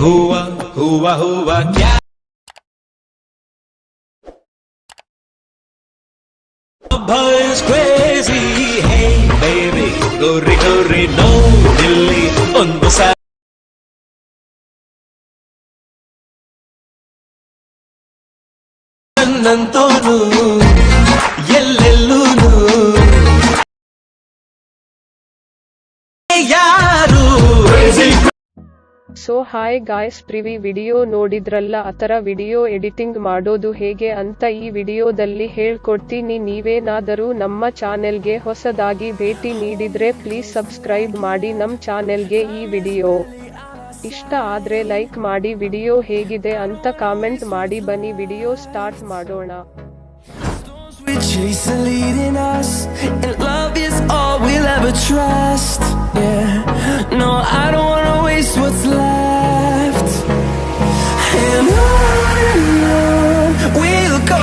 हुआ हुआ हुआ क्या Boys crazy, hey baby, गोरी गोरी no दिल्ली ಒಂದು ನನ್ನಂತೋನು ಎಲ್ಲೆಲ್ಲೂನು ಯಾರು so hi guys, previous video ನೋಡಿದ್ರಲ್ಲ, ಆತರ ವಿಡಿಯೋ ಎಡಿಟಿಂಗ್ ಮಾಡೋದು ಹೇಗೆ ಅಂತ ಈ ವಿಡಿಯೋದಲ್ಲಿ ಹೇಳ್ಕೊಡ್ತೀನಿ. ನೀವೇನಾದರೂ ನಮ್ಮ ಚಾನೆಲ್ಗೆ ಹೊಸದಾಗಿ ಭೇಟಿ ನೀಡಿದ್ರೆ ಪ್ಲೀಸ್ ಸಬ್ಸ್ಕ್ರೈಬ್ ಮಾಡಿ ನಮ್ಮ ಚಾನೆಲ್ಗೆ. ಈ ವಿಡಿಯೋ ಇಷ್ಟ ಆದ್ರೆ ಲೈಕ್ ಮಾಡಿ, ವಿಡಿಯೋ ಹೇಗಿದೆ ಅಂತ ಕಾಮೆಂಟ್ ಮಾಡಿ. ಬನ್ನಿ ವಿಡಿಯೋ ಸ್ಟಾರ್ಟ್ ಮಾಡೋಣ. We're chasing, leading us, and love is all we'll ever trust. Yeah, no, I don't wanna waste what's left. And on we'll go,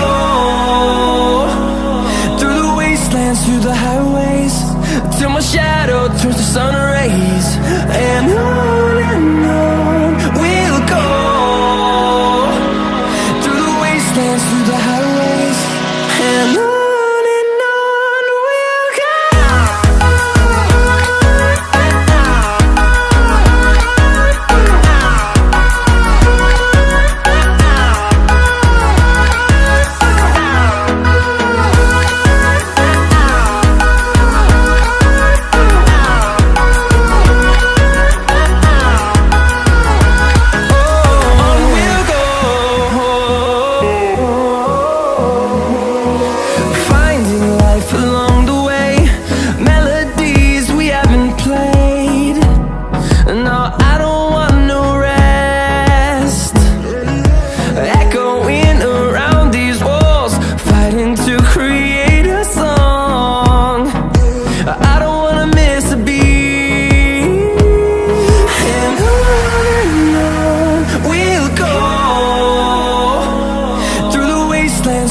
through the wastelands, through the highways, till my shadow turns to sun rays. And on we'll go, through the wastelands, through the highways, and on we'll go.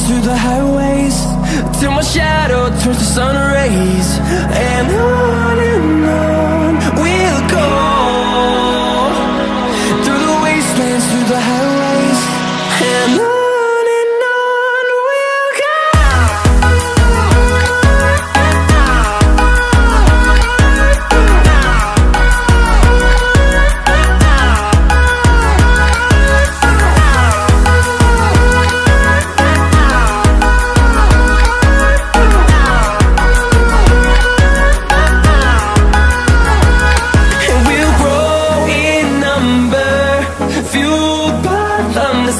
Through the highways, till my shadow turns to sun rays. And on we'll go, through the wastelands, through the highways, and on we'll go.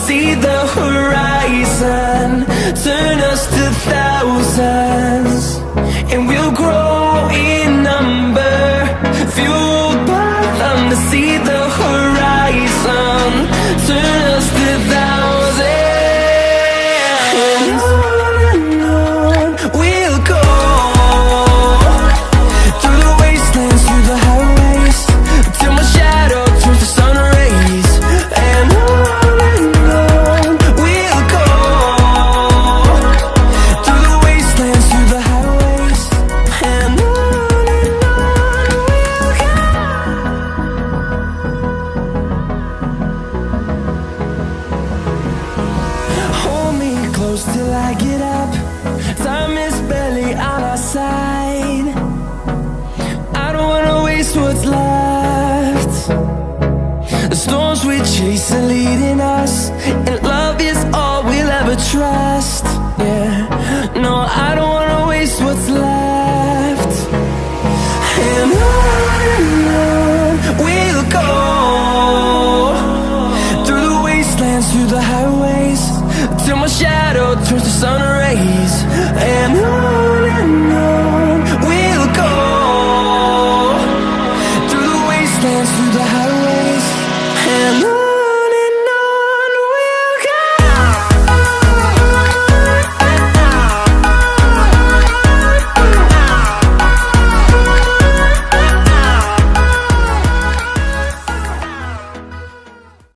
See the horizon, turn us to thousands, and we'll grow in number, fueled by them to see the horizon, turn us to thousands, and on we'll go, through the wastelands, through the highways, till my shadow turns to sun rays. And till I get up, time is barely on our side. I don't wanna waste what's left. The storms we chase are leading us, and love is all we'll ever trust. Yeah, no, I don't wanna waste what's left. And on we'll go, through the wastelands, through the highways, till my shadow turns to sun rays. And on